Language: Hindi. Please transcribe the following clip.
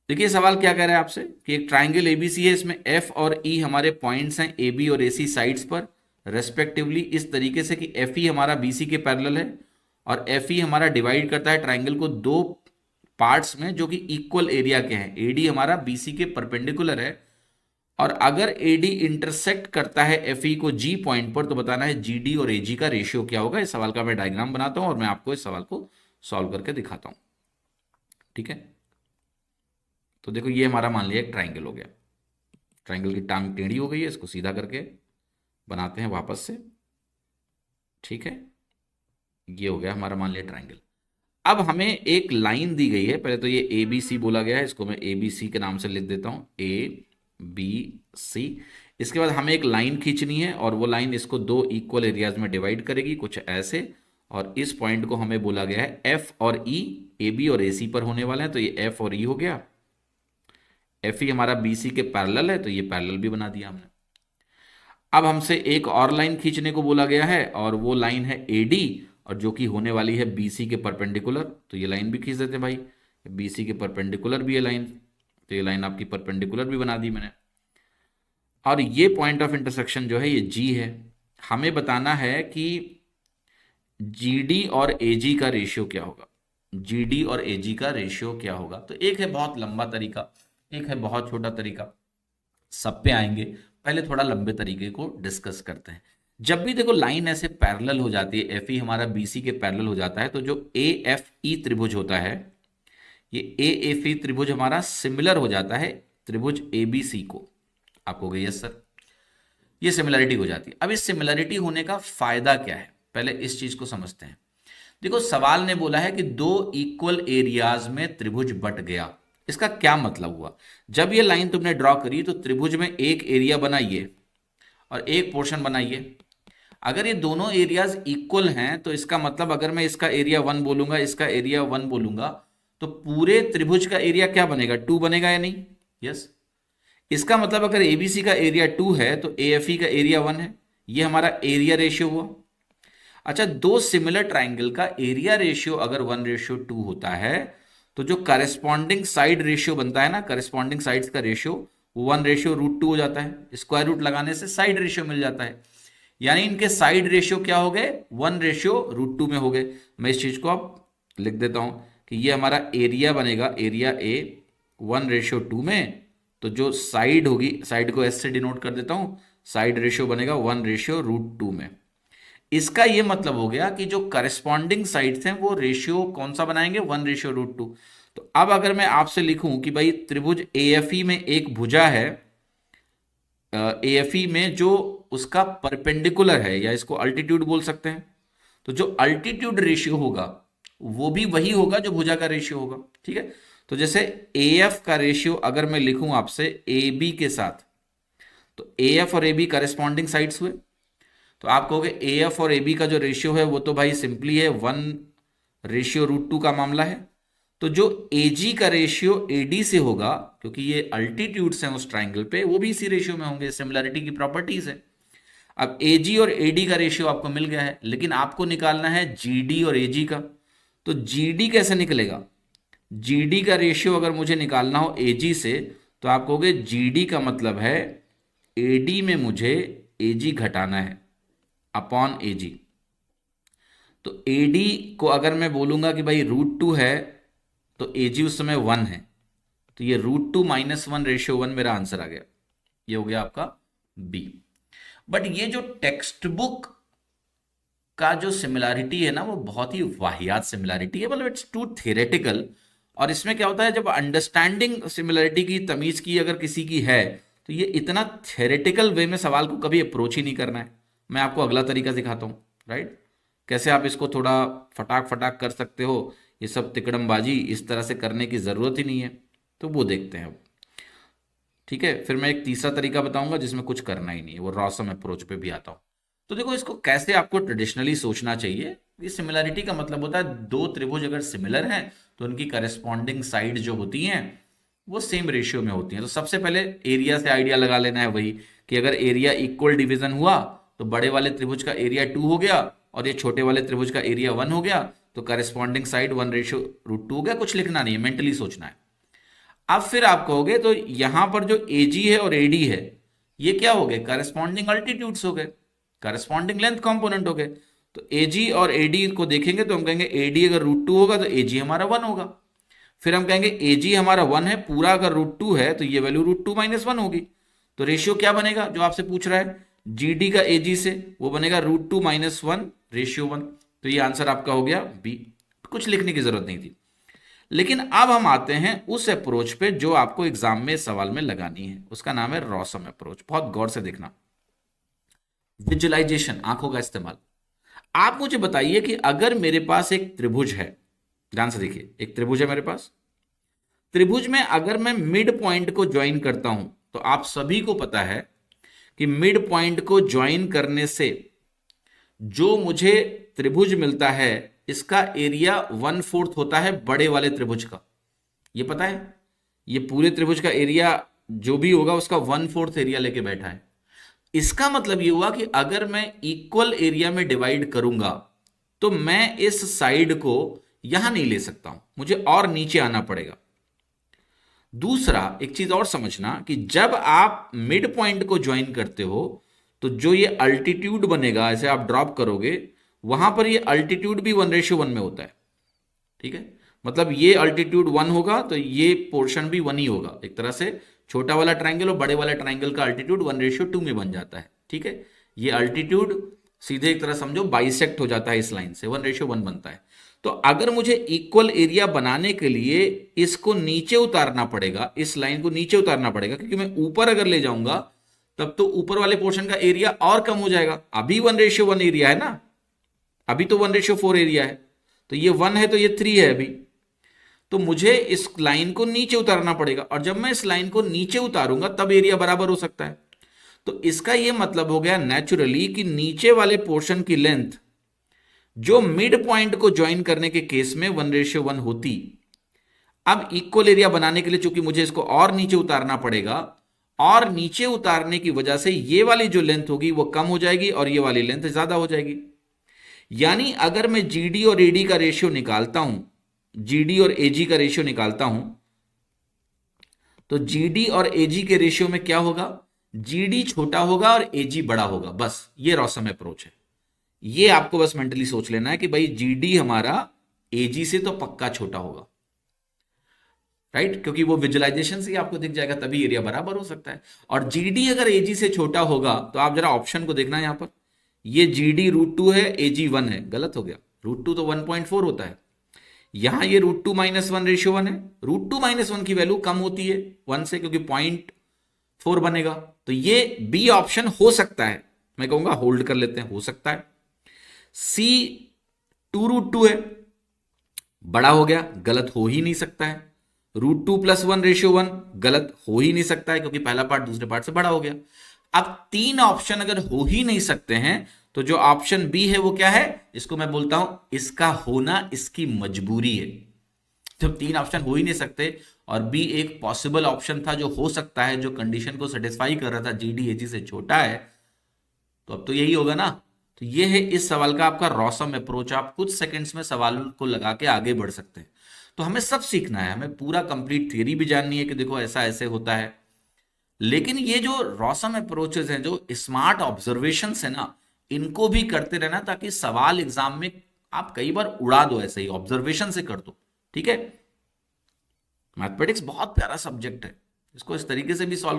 देखिए सवाल क्या कह रहा है आपसे कि एक ट्राइंगल एबीसी है, इसमें एफ और ई हमारे पॉइंट्स हैं ए बी और ए सी साइड्स पर रेस्पेक्टिवली, इस तरीके से कि एफ ई हमारा बी सी के पैरेलल है और एफ ई हमारा डिवाइड करता है ट्राइंगल को दो पार्ट्स में जो कि इक्वल एरिया के हैं। ए डी हमारा बी सी के परपेंडिकुलर है और अगर ए डी इंटरसेक्ट करता है एफ ई को जी पॉइंट पर तो बताना है जी डी और ए जी का रेशियो क्या होगा। इस सवाल का मैं डायग्राम बनाता हूं और मैं आपको इस सवाल को सॉल्व करके दिखाता हूं। ठीक है, तो देखो ये हमारा मान लिया एक ट्राइंगल हो गया। ट्राइंगल की टांग टेढ़ी हो गई है, इसको सीधा करके बनाते हैं वापस से। ठीक है, ये हो गया हमारा मान लिया ट्राइंगल। अब हमें एक लाइन दी गई है, पहले तो ये ए बी सी बोला गया है, इसको मैं ए बी सी के नाम से लिख देता हूं, ए बी सी। इसके बाद हमें एक लाइन खींचनी है और वो लाइन इसको दो इक्वल एरियाज में डिवाइड करेगी कुछ ऐसे, और इस पॉइंट को हमें बोला गया है एफ और ई, ए बी और ए सी पर होने वाले हैं, तो ये एफ और ई हो गया। एफ ई हमारा बी सी के पैरेलल है तो ये पैरेलल भी बना दिया हमने। अब हमसे एक और लाइन खींचने को बोला गया है और वो लाइन है ए डी, और जो कि होने वाली है बी सी के परपेंडिकुलर, तो ये लाइन भी खींच देते हैं भाई। बी सी के परपेंडिकुलर भी है लाइन, तो ये लाइन आपकी परपेंडिकुलर भी बना दी मैंने। और ये पॉइंट ऑफ इंटरसेक्शन जो है ये जी है। हमें बताना है कि जी डी और ए जी का रेशियो क्या होगा। जी डी और ए जी का रेशियो क्या होगा, तो एक है बहुत लंबा तरीका, एक है बहुत छोटा तरीका, सब पे आएंगे। पहले थोड़ा लंबे तरीके को डिस्कस करते हैं। जब भी देखो लाइन ऐसे पैरेलल हो जाती है, एफ ई हमारा बी सी के पैरेलल हो जाता है, तो जो ए एफ ई त्रिभुज होता है, ये ए एफ ई त्रिभुज हमारा सिमिलर हो जाता है त्रिभुज ए बी सी को। आप कहोगे यस सर, ये सिमिलरिटी हो जाती है। अब इस सिमिलरिटी होने का फायदा क्या है, पहले इस चीज को समझते हैं। देखो सवाल ने बोला है कि दो इक्वल एरियाज में त्रिभुज बट गया। इसका क्या मतलब हुआ, जब ये लाइन तुमने ड्रॉ करी तो त्रिभुज में एक एरिया बनाइए और एक पोर्शन बनाइए। अगर ये दोनों एरियाज इक्वल हैं तो इसका मतलब अगर मैं इसका एरिया 1 बोलूंगा, इसका एरिया 1 बोलूंगा, तो पूरे त्रिभुज का एरिया क्या बनेगा, 2 बनेगा या नहीं। यस, इसका मतलब अगर एबीसी का एरिया 2 है तो एएफई का एरिया 1 है। ये हमारा एरिया रेशियो हुआ। अच्छा, दो सिमिलर ट्राइंगल का एरिया रेशियो अगर 1:2 होता है तो जो करस्पॉन्डिंग साइड रेशियो बनता है ना, करस्पॉन्डिंग साइड्स का रेशियो 1:√2 हो जाता है। स्क्वायर रूट लगाने से साइड रेशियो मिल जाता है, यानी इनके साइड रेशियो क्या हो गए, 1:√2 में हो गए। मैं इस चीज को अब लिख देता हूं कि ये हमारा एरिया बनेगा, एरिया ए 1:2 में, तो जो साइड होगी, साइड को एस से डिनोट कर देता हूं, साइड रेशियो बनेगा 1:√2 में। इसका ये मतलब हो गया कि जो करस्पॉन्डिंग साइड्स हैं वो रेशियो कौन सा बनाएंगे, 1:√2। तो अब अगर मैं आपसे लिखूं कि भाई त्रिभुज एएफई में एक भुजा है, एएफई में जो उसका परपेंडिकुलर है, या इसको अल्टीट्यूड बोल सकते हैं, तो जो अल्टीट्यूड रेशियो होगा वो भी वही होगा जो भुजा का रेशियो होगा। ठीक है, तो जैसे एएफ का रेशियो अगर मैं लिखूं आपसे ए बी के साथ, तो एएफ और ए बी करस्पॉन्डिंग साइड्स हुए, तो आप कहोगे ए एफ और ए बी का जो रेशियो है वो तो भाई सिंपली है 1:√2 का मामला है। तो जो ए जी का रेशियो ए डी से होगा, क्योंकि ये अल्टीट्यूड्स हैं उस ट्राइंगल पे, वो भी इसी रेशियो में होंगे, सिमिलरिटी की प्रॉपर्टीज है। अब ए जी और ए डी का रेशियो आपको मिल गया है, लेकिन आपको निकालना है जी डी और ए जी का। तो जी डी कैसे निकलेगा, जी डी का रेशियो अगर मुझे निकालना हो ए जी से, तो आप कहोगे जी डी का मतलब है ए डी में मुझे ए जी घटाना है अपॉन ए जी। तो ए डी को अगर मैं बोलूंगा कि भाई √2 है तो ए जी उस समय 1 है, तो ये √2 - 1:1 मेरा आंसर आ गया। ये हो गया आपका बी। बट ये जो टेक्स्ट बुक का जो सिमिलैरिटी है ना, वो बहुत ही वाहियात सिमिलैरिटी है, मतलब इट्स टू थियरेटिकल। और इसमें क्या होता है, जब अंडरस्टैंडिंग सिमिलैरिटी की, तमीज की अगर किसी की है, तो ये इतना थियरेटिकल वे में सवाल को कभी अप्रोच ही नहीं करना है। मैं आपको अगला तरीका सिखाता हूँ, राइट, कैसे आप इसको थोड़ा फटाक फटाक कर सकते हो। ये सब तिकड़मबाजी इस तरह से करने की ज़रूरत ही नहीं है, तो वो देखते हैं अब। ठीक है, फिर मैं एक तीसरा तरीका बताऊंगा जिसमें कुछ करना ही नहीं है, वो रॉसम अप्रोच पे भी आता हूँ। तो देखो इसको कैसे आपको ट्रेडिशनली सोचना चाहिए। ये सिमिलरिटी का मतलब होता है दो त्रिभुज अगर सिमिलर हैं तो उनकी करस्पॉन्डिंग साइड जो होती हैं वो सेम रेशियो में होती हैं। तो सबसे पहले एरिया से आइडिया लगा लेना है, वही कि अगर एरिया इक्वल डिवीजन हुआ तो बड़े वाले त्रिभुज का एरिया 2 हो गया और ये छोटे वाले त्रिभुज का एरिया 1 हो गया, तो करस्पॉन्डिंग साइड 1:√2 हो गया। कुछ लिखना नहीं है, मेंटली सोचना है। अब फिर आप कहोगे तो यहां पर जो AG है और AD है ये क्या हो गए, करस्पॉन्डिंग अल्टीट्यूड्स हो गए, करस्पॉन्डिंग लेंथ कंपोनेंट हो गए। तो AG और AD को देखेंगे तो हम कहेंगे AD अगर √2 होगा तो AG हमारा 1 होगा। फिर हम कहेंगे AG हमारा 1 है, पूरा अगर √2 है तो ये वैल्यू √2 - 1 होगी। तो रेशियो क्या बनेगा जो आपसे पूछ रहा है, GD का AG से वो बनेगा √2 - 1 रेशियो 1। तो ये आंसर आपका हो गया बी। कुछ लिखने की जरूरत नहीं थी। लेकिन अब हम आते हैं उस अप्रोच पे जो आपको एग्जाम में सवाल में लगानी है, उसका नाम है रॉसम अप्रोच। बहुत गौर से देखना, विजुअलाइजेशन, आंखों का इस्तेमाल। आप मुझे बताइए कि अगर मेरे पास एक त्रिभुज है, ध्यान से देखिए, एक त्रिभुज है मेरे पास, त्रिभुज में अगर मैं मिड पॉइंट को ज्वाइन करता हूं तो आप सभी को पता है कि मिड पॉइंट को ज्वाइन करने से जो मुझे त्रिभुज मिलता है इसका एरिया 1/4 होता है बड़े वाले त्रिभुज का। ये पता है, ये पूरे त्रिभुज का एरिया जो भी होगा उसका 1/4 एरिया लेके बैठा है। इसका मतलब ये हुआ कि अगर मैं इक्वल एरिया में डिवाइड करूंगा तो मैं इस साइड को यहां नहीं ले सकता हूं, मुझे और नीचे आना पड़ेगा। दूसरा एक चीज और समझना कि जब आप मिड पॉइंट को ज्वाइन करते हो तो जो ये अल्टीट्यूड बनेगा, ऐसे आप ड्रॉप करोगे, वहां पर ये अल्टीट्यूड भी 1:1 में होता है। ठीक है, मतलब ये अल्टीट्यूड 1 होगा तो ये पोर्शन भी 1 ही होगा। एक तरह से छोटा वाला ट्राइंगल और बड़े वाला ट्राइंगल का अल्टीट्यूड 1:2 में बन जाता है। ठीक है, ये अल्टीट्यूड सीधे एक तरह समझो बाइसेक्ट हो जाता है इस लाइन से, 1:1 बनता है। तो अगर मुझे इक्वल एरिया बनाने के लिए इसको नीचे उतारना पड़ेगा, इस लाइन को नीचे उतारना पड़ेगा, क्योंकि मैं ऊपर अगर ले जाऊंगा तब तो ऊपर वाले पोर्शन का एरिया और कम हो जाएगा। अभी 1:1 एरिया है ना, अभी तो 1:4 एरिया है, तो ये 1 है तो ये 3 है अभी। तो मुझे इस लाइन को नीचे उतारना पड़ेगा, और जब मैं इस लाइन को नीचे उतारूंगा तब एरिया बराबर हो सकता है। तो इसका यह मतलब हो गया नेचुरली कि नीचे वाले पोर्शन की लेंथ जो मिड पॉइंट को ज्वाइन करने के केस में 1:1 होती, अब इक्वल एरिया बनाने के लिए चूंकि मुझे इसको और नीचे उतारना पड़ेगा, और नीचे उतारने की वजह से ये वाली जो लेंथ होगी वो कम हो जाएगी और ये वाली लेंथ ज्यादा हो जाएगी। यानी अगर मैं GD और AD का रेशियो निकालता हूं, GD और AG का रेशियो निकालता हूं, तो GD और AG के रेशियो में क्या होगा, GD छोटा होगा और AG बड़ा होगा। बस ये रॉसम अप्रोच है। ये आपको बस मेंटली सोच लेना है कि भाई GD हमारा AG से तो पक्का छोटा होगा, राइट, क्योंकि वो विजुअलाइजेशन से ही आपको दिख जाएगा, तभी एरिया बराबर हो सकता है। और GD अगर AG से छोटा होगा तो आप जरा ऑप्शन को देखना, यहां पर ये GD √2 है, AG 1 है, गलत हो गया। √2 तो 1.4 होता है, यहां ये √2 - 1:1 है। √2 - 1 की वैल्यू कम होती है 1 से, क्योंकि 0.4 बनेगा। तो ये बी ऑप्शन हो सकता है, मैं कहूंगा होल्ड कर लेते हैं, हो सकता है। C 2√2 है, बड़ा हो गया, गलत हो ही नहीं सकता है। √2 + 1:1 गलत हो ही नहीं सकता है, क्योंकि पहला पार्ट दूसरे पार्ट से बड़ा हो गया। अब 3 ऑप्शन अगर हो ही नहीं सकते हैं तो जो ऑप्शन बी है वो क्या है, इसको मैं बोलता हूं इसका होना इसकी मजबूरी है। जब 3 ऑप्शन हो ही नहीं सकते और बी एक पॉसिबल ऑप्शन था जो हो सकता है, जो कंडीशन को सेटिस्फाई कर रहा था, GD AG से छोटा है, तो अब तो यही होगा ना। तो ये है इस सवाल का आपका रॉसम अप्रोच। आप कुछ सेकंड्स में सवाल को लगा के आगे बढ़ सकते हैं। तो हमें सब सीखना है, हमें पूरा कंप्लीट थियरी भी जाननी है कि देखो ऐसा ऐसे होता है, लेकिन ये जो रॉसम अप्रोचेस हैं, जो स्मार्ट ऑब्जर्वेशन है ना, इनको भी करते रहना, ताकि सवाल एग्जाम में आप कई बार उड़ा दो, ऐसे ही ऑब्जर्वेशन से कर दो। ठीक है, मैथमेटिक्स बहुत प्यारा सब्जेक्ट है, इसको इस तरीके से भी सॉल्व